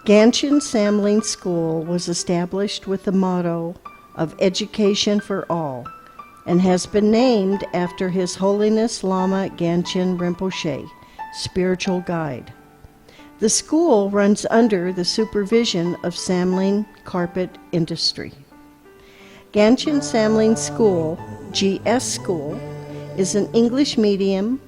Ganchen Samling School was established with the motto of Education for All and has been named after His Holiness Lama Ganchen Rinpoche, spiritual guide. The school runs under the supervision of Samling Carpet Industry. Ganchen Samling School, GS School, is an English medium,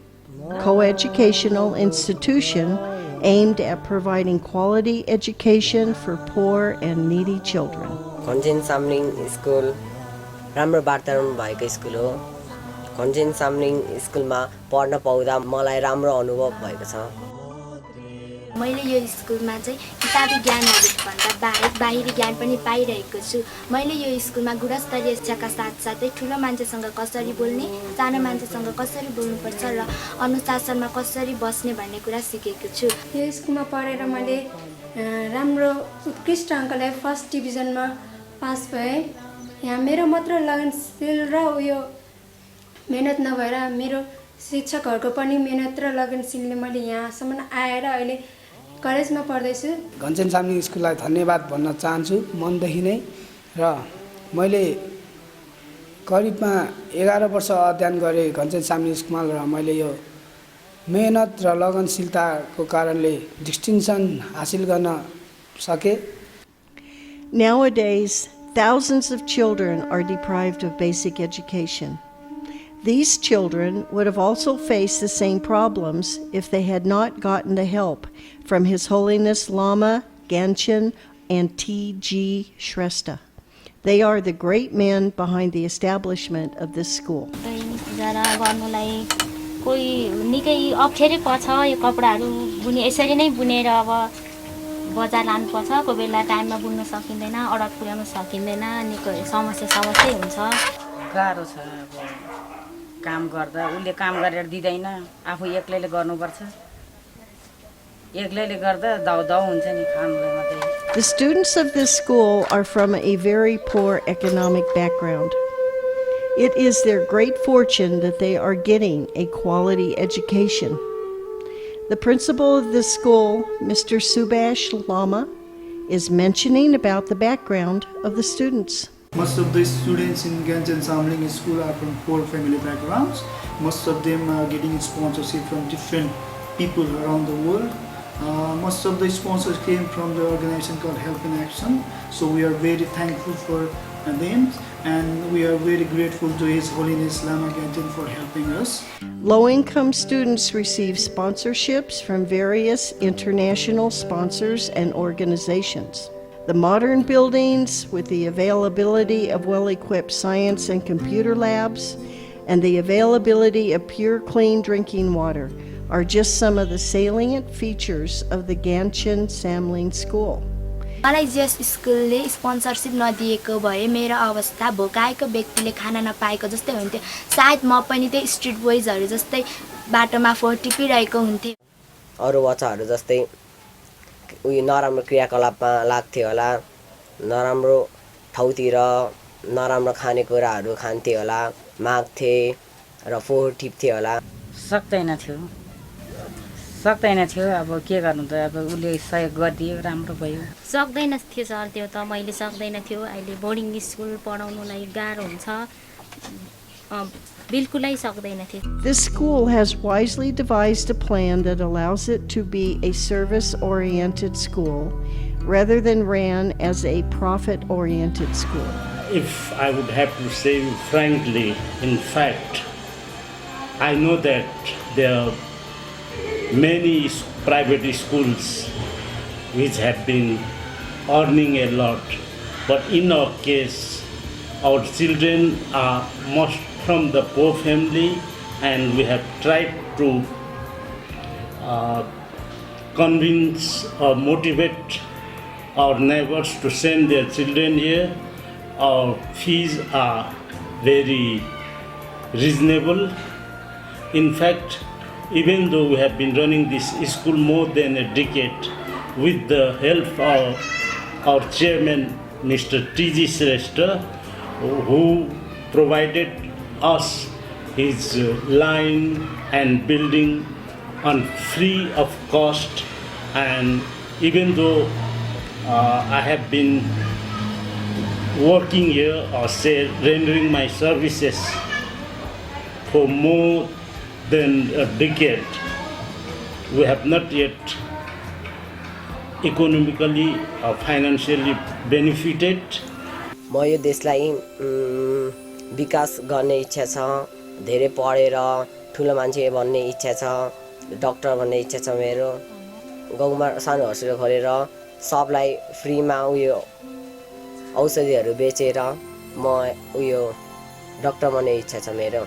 coeducational institution aimed at providing quality education for poor and needy children. Ganchen Samling School राम्रो वातावरण भएको school हो. Ganchen Samling स्कुलमा पढ्न पाउँदा मलाई राम्रो अनुभव भएको छ. मैले यो स्कुलमा चाहिँ किताबी ज्ञानहरु भन्दा बाहेक बाहिरी ज्ञान पनि पाइरहेको छु. मैले यो स्कुलमा गुणस्तरीय शिक्षाका साथसाथै ठूलो मान्छेसँग कसरी बोल्ने, सानो मान्छेसँग कसरी बोल्नुपर्छ र अनुशासनमा कसरी बस्ने भन्ने कुरा सिकेको छु. यो स्कुलमा पढेर मैले राम्रो उत्कृष्ट अङ्कले फर्स्ट डिभिजनमा पास भए. यहाँ मेरो मात्र लगनशील र उयो मेहनत नभएर मेरो शिक्षकहरुको पनि मेहनत र लगनशीलले मैले यहाँसम्म आएर अहिले कलेजमा पढ्दैछु. Ganchen Samling स्कुललाई धन्यवाद भन्न चाहन्छु मनदेखि नै. र मैले करिबमा 11 वर्ष अध्ययन गरे Ganchen Samling स्कुलमा र मैले यो मेहनत र लगनशीलताको कारणले डिस्टिंक्सन हासिल गर्न सके. Nowadays, thousands of children are deprived of basic education. These children would have also faced the same problems if they had not gotten the help from His Holiness Lama, Ganchen, and T.G. Shrestha. They are the great men behind the establishment of this school. कोही निकै अप्ठ्यारै पर्छ यो कपडाहरु बुने यसरी नै बुनेर अब बजार लानु पर्छ. कोही बेला टाइममा बुन्न सकिदैन, अर्डर पुर्याउन सकिदैन, निकै समस्या हुन्छ. गाह्रो छ अब काम गर्दा उले काम गरेर दिदैन, आफू एक्लैले गर्नुपर्छ. एक्लैले गर्दा दाउ हुन्छ नि खानुलाई मात्रै. The students of this school are from a very poor economic background. It is their great fortune that they are getting a quality education. The principal of this school, Mr. Subhash Lama, is mentioning about the background of the students. Most of the students in Ganchen Samling School are from poor family backgrounds. Most of them are getting sponsorship from different people around the world. Most of the sponsors came from the organization called Help in Action. So we are very thankful for them, and we are very grateful to His Holiness Lama Ganchen for helping us. Low-income students receive sponsorships from various international sponsors and organizations. The modern buildings, with the availability of well-equipped science and computer labs, and the availability of pure, clean drinking water, are just some of the salient features of the Ganchen Samling School. मलाई जस स्कुलले स्पोन्सरशिप नदिएको भए मेरो अवस्था भोकाएको व्यक्तिले खाना नपाएको जस्तै हुन्थ्यो. सायद म पनि त्यही स्ट्रीट बोइजहरु जस्तै बाटोमा फोहोर टिपिरहेको हुन्थे. अरु बच्चाहरु जस्तै उयो नराम्रो क्रियाकलापमा लाग्थे होला, नराम्रो ठाउँतिर नराम्रो खानेकुराहरु खान्थे होला, माग्थे र फोहोर टिप्थे होला. सक्दैन थियो. अब के गर्नु त, अब उले सहयोग गरिदियो, राम्रो भयो. सक्दैन थियो सर, त्यो त मैले सक्दैन थियो. अहिले बोर्डिङ स्कुल पढाउनुलाई गाह्रो हुन्छ, बिल्कुलै सक्दैन थियो. This school has wisely devised a plan that allows it to be a service-oriented school rather than ran as a profit-oriented school. If I would have to say frankly, in fact, I know that there are many private schools which have been earning a lot, but in our case, our children are most from the poor family, and we have tried to convince or motivate our neighbors to send their children here. Our fees are very reasonable. In fact, even though we have been running this school more than a decade, with the help of our chairman, Mr. T.G. Shrestha, who provided us his line and building on free of cost, and even though I have been working here or say rendering my services for more than a decade. We have not yet economically or financially benefited. म यो देशलाई विकास गर्ने इच्छा छ, धेरै पढेर ठुलो मान्छे बन्ने इच्छा छ, डाक्टर बन्ने इच्छा छ मेरो। गाउँमा सानो हस्पिटल खोलेर सबलाई फ्रीमा उयो औषधिहरू बेचेर म उयो डाक्टर बन्ने इच्छा छ मेरो।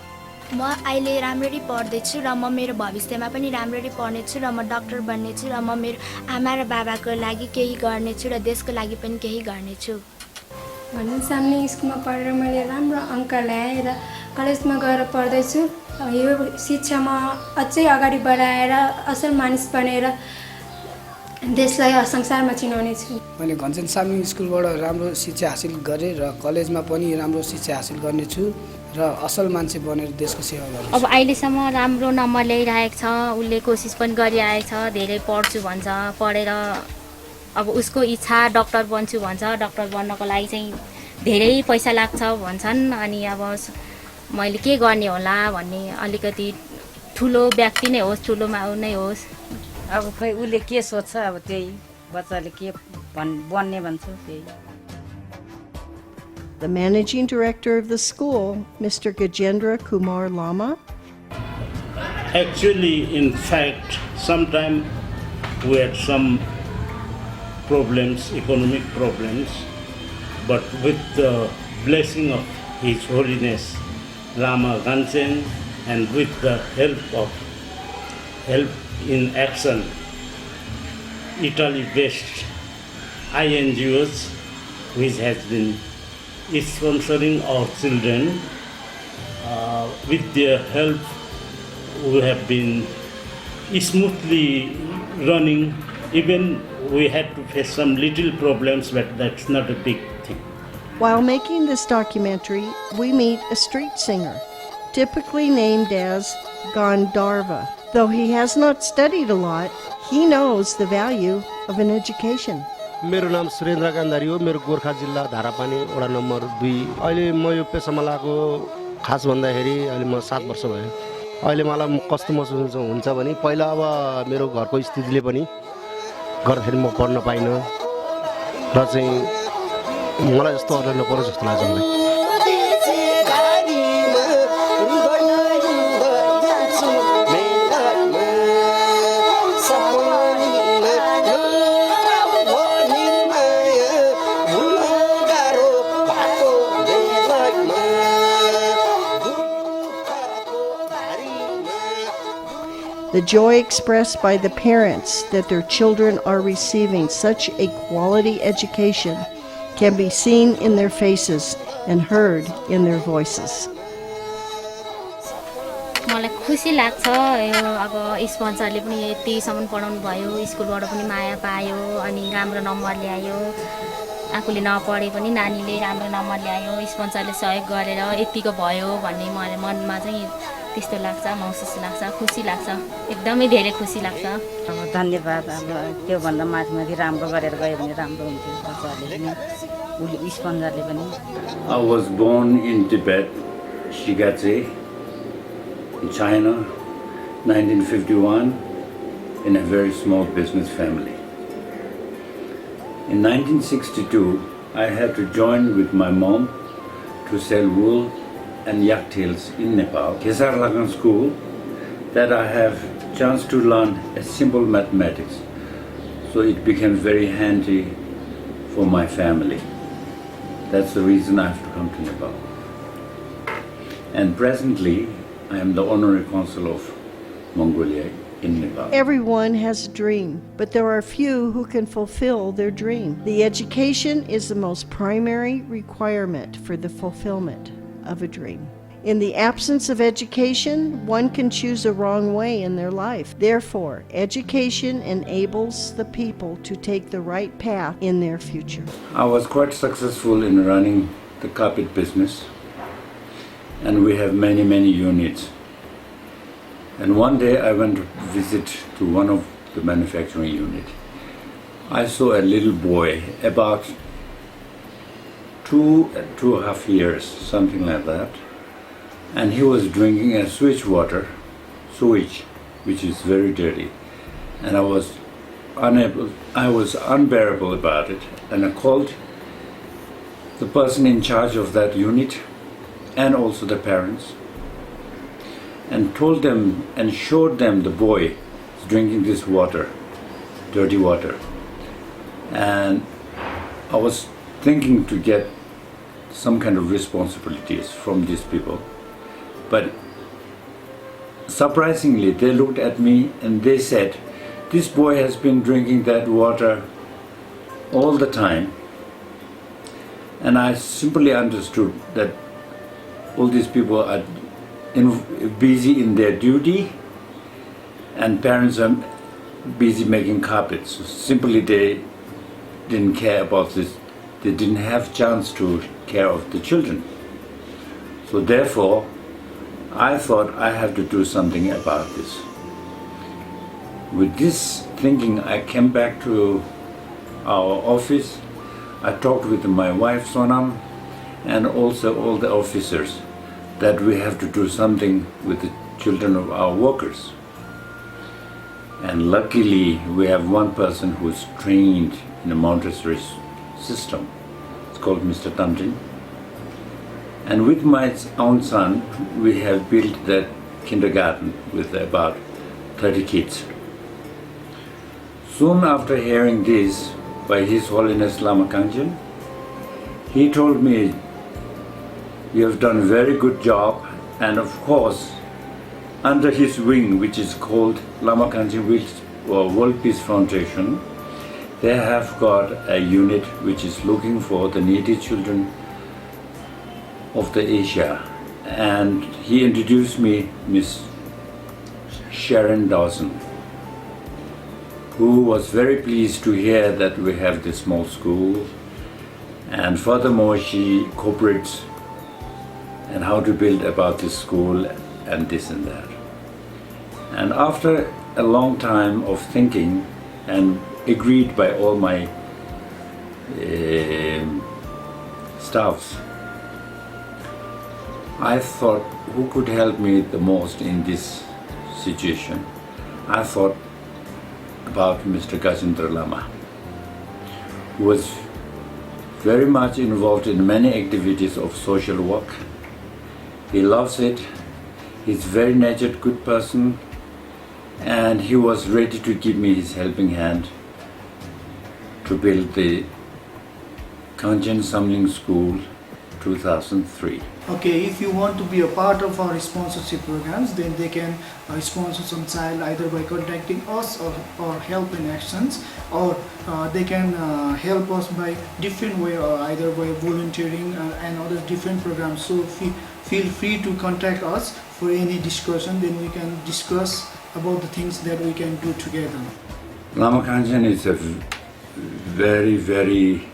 म अहिले राम्ररी पढ्दैछु र म मेरो भविष्यमा पनि राम्ररी पढ्नेछु र म डाक्टर बन्नेछु र म मेरो आमा र बाबाको लागि केही गर्नेछु र देशको लागि पनि केही गर्नेछु। भन्नु सामने स्कुलमा पढेर मैले राम्रो अङ्क ल्याएँ र कलेजमा गएर पढ्दैछु। यो शिक्षामा अझै अगाडि बढाएर असल मानिस बनेर देशलाई संसारमा चिनाउने छु। मैले घनश्याम सामलिङ स्कुलबाट राम्रो शिक्षा हासिल गरेँ र कलेजमा पनि राम्रो शिक्षा हासिल गर्नेछु र असल मान्छे बनेर देशको सेवा गर्नेछु। अब अहिलेसम्म राम्रो नम्बर ल्याइरहेको छ, उसले कोसिस पनि गरिरहेको छ, धेरै पढ्छु भन्छ, पढेर अब उसको इच्छा डाक्टर बन्छु भन्छ। डाक्टर बन्नको लागि चाहिँ धेरै पैसा लाग्छ भन्छन्। अनि अब मैले के गर्ने होला भन्ने अलिकति ठुलो व्यक्ति नै होस्, ठुलो माउ नै होस्। अब खै उसले के सोच्छ, अब त्यही बच्चाले के बन्ने भन्छ त्यही। The managing director of the school, Mr. Gajendra Kumar Lama. Actually, in fact, sometimes we had some problems, economic problems, but with the blessing of His Holiness Lama Ganchen and with the help in action, Italy-based INGOs, which has been sponsoring our children, with their help, we have been smoothly running. Even we had to face some little problems, but that's not a big thing. While making this documentary, we meet a street singer, typically named as Gandharva. Though he has not studied a lot, he knows the value of an education. मेरो नाम सुरेन्द्र गान्धारी हो। मेरो गोर्खा जिल्ला Dharapani vada number 2। अहिले म यो पेसामा लागेको खास भन्दाखेरि अहिले म 7 वर्ष भयो। अहिले मलाई कस्तो महसुस हुन्छ भने पहिला अब मेरो घरको स्थितिले पनि गर्दाखेरि म पढ्न पाइनँ र चाहिँ मलाई जस्तो अरूले नपरोस् जस्तो लाग्छ मलाई। The joy expressed by the parents that their children are receiving such a quality education can be seen in their faces and heard in their voices. मलाई खुसी लाग्छ यो अब स्पोन्सरले पनि यतिसम्म पढाउनु भयो, स्कुलबाट पनि माया पायो अनि राम्रो नम्बर ल्यायो। आफूले नपढे पनि नानीले राम्रो नम्बर ल्यायो, स्पोन्सरले सहयोग गरेर यतिको भयो भन्ने मलाई मनमा चाहिँ त्यस्तो लाग्छ, महसुस लाग्छ, खुसी लाग्छ, एकदमै धेरै खुसी लाग्छ। अब धन्यवाद। अब त्योभन्दा माथि राम्रो गरेर गयो भने राम्रो हुन्थ्यो बच्चाहरूले पनि, उसले स्पोन्सरले पनि। I was born in Tibet, Shigatse, in China, 1951, in a very small business family. In 1962, I had to join with my mom to sell wool and yaktails in Nepal. Kesar Lagan School, that I have chance to learn a simple mathematics, so it became very handy for my family. That's the reason I have to come to Nepal. And presently, I am the honorary consul of Mongolia in Nepal. Everyone has a dream, but there are few who can fulfill their dream. The education is the most primary requirement for the fulfillment of a dream. In the absence of education, one can choose a wrong way in their life. Therefore, education enables the people to take the right path in their future. I was quite successful in running the carpet business, and we have many units. And one day I went to visit to one of the manufacturing unit, I saw a little boy about 2.5 years, something like that, and he was drinking a sewage, which is very dirty, and I was unbearable about it, and I called the person in charge of that unit and also the parents and told them and showed them the boy drinking this water, dirty water. And I was thinking to get some kind of responsibilities from these people. But surprisingly, they looked at me and they said, this boy has been drinking that water all the time. And I simply understood that all these people are busy in their duty and parents are busy making carpets. So simply they didn't care about this. They didn't have chance to care of the children. So therefore, I thought I have to do something about this. With this thinking, I came back to our office. I talked with my wife Sonam and also all the officers that we have to do something with the children of our workers. And luckily, we have one person who is trained in a Montessori system. It's called Mr. Tamtin. And with my own son, we have built that kindergarten with about 30 kids. Soon after hearing this by His Holiness Lama Kangchen, he told me, you have done a very good job, and of course, under his wing, which is called Lama Kangchen World Peace Foundation, they have got a unit which is looking for the needy children of the Asia. And he introduced me Miss Sharon Dawson, who was very pleased to hear that we have this small school. And furthermore, she cooperates and how to build about this school and this and that. And after a long time of thinking and agreed by all my staffs, I thought, who could help me the most in this situation? I thought about Mr. Gajendra Lama, who was very much involved in many activities of social work. He loves it. He's a very natured, good person, and he was ready to give me his helping hand to build the Kangchen Samling School 2003. Okay, if you want to be a part of our sponsorship programs, then they can sponsor some child either by contacting us or help in actions, or they can help us by different way, or either by volunteering and other different programs. So feel free to contact us for any discussion, then we can discuss about the things that we can do together. Lama Kangchen is a very, very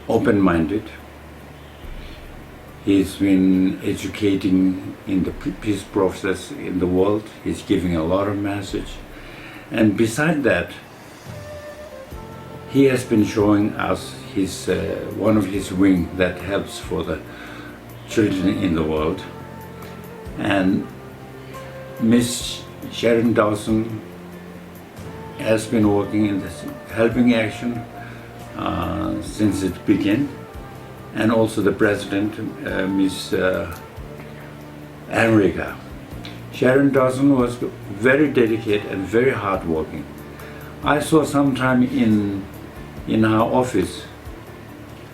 open-minded. He's been educating in the peace process in the world. He's giving a lot of message. And beside that, he has been showing us his one of his wing that helps for the children in the world. And Miss Sharon Dawson has been working in this helping action since it began, and also the president, Miss Enrica. Sharon Dawson was very dedicated and very hardworking. I saw sometime in her office,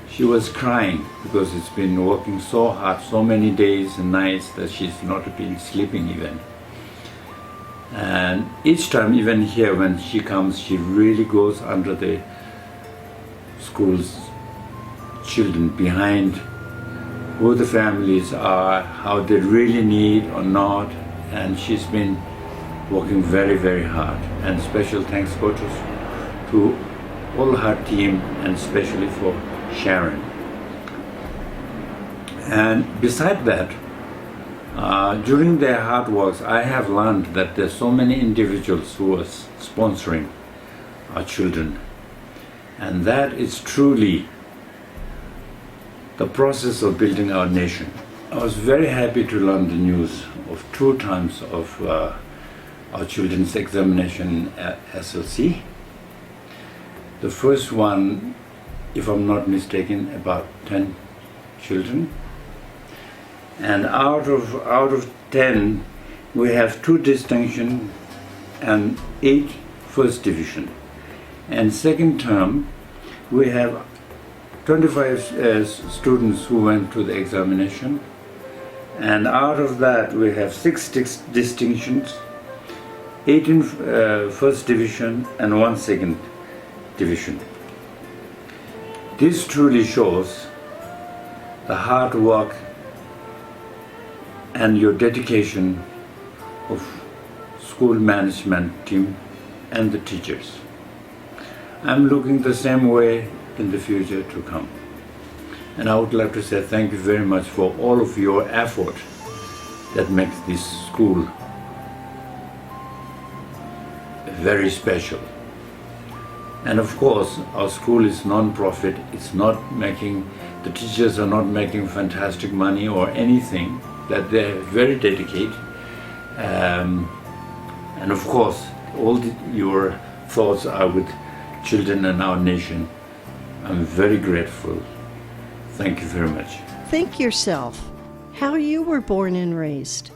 she was crying because it's been working so hard, so many days and nights that she's not been sleeping even. And each time, even here when she comes, she really goes under the school's children behind who the families are, how they really need or not, and she's been working very, very hard. And special thanks goes to all her team, and especially for Sharon. And beside that, During their hard works, I have learned that there's so many individuals who are sponsoring our children, and that is truly the process of building our nation. I was very happy to learn the news of 2 times of our children's examination at SLC. The first one, if I'm not mistaken, about 10 children. And out of 10, we have 2 distinction and 8 first division. And second term, we have 25 students who went to the examination. And out of that, we have 6 distinctions, 18 first division and 1 second division. This truly shows the hard work and your dedication of school management team and the teachers. I'm looking the same way in the future to come. And I would like to say thank you very much for all of your effort that makes this school very special. And of course, our school is non-profit. It's not making, the teachers are not making fantastic money or anything, that they're very dedicated. And of course, all your thoughts are with children and our nation. I'm very grateful. Thank you very much. Think yourself how you were born and raised.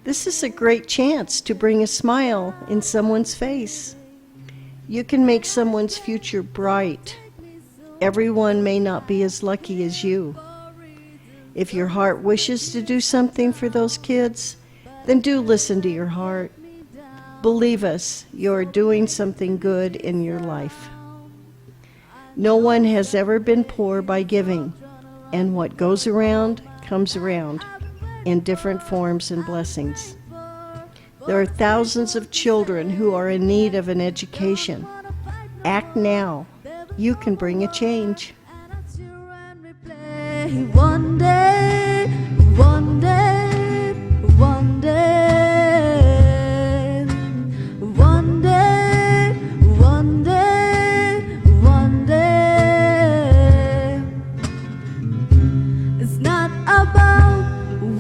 This is a great chance to bring a smile in someone's face. You can make someone's future bright. Everyone may not be as lucky as you. If your heart wishes to do something for those kids, then do listen to your heart. Believe us, you are doing something good in your life. No one has ever been poor by giving, and what goes around comes around in different forms and blessings. There are thousands of children who are in need of an education. Act now. You can bring a change. One day, one day, one day, one day, one day, one day. It's not about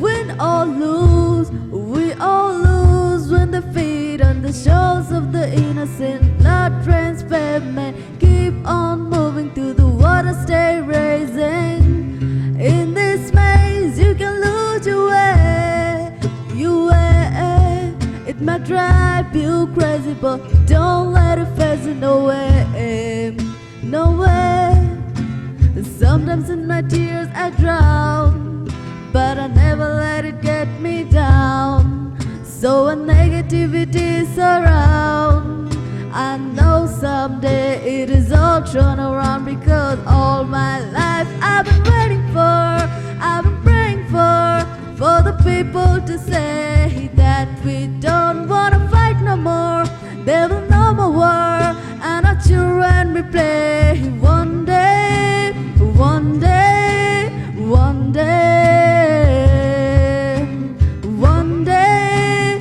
win or lose. We all lose when the feet on the shores of the innocent. Blood trains pavement, keep on moving through the water, stay raising. In this maze, you can lose your way. It might drive you crazy, but don't let it face it. No way, no way. Sometimes in my tears I drown, but I never let it get me down. So when negativity is around, I know someday it is all thrown around. Because all my life I've been waiting for, I've been praying for the people to say that we don't wanna fight no more. There will no more war, and our children will play. One day, one day, one day, one day,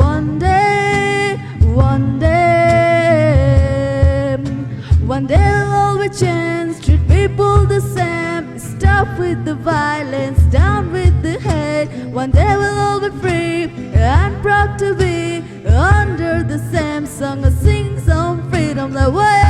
one day, one day. One day we'll all be changed, treat people the same. Stop with the violence, down with the hate. One day we'll all be free and proud to be under the same song. Sing some freedom like way,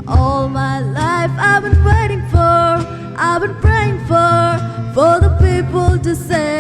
all my life I've been waiting for, I've been praying for the people to say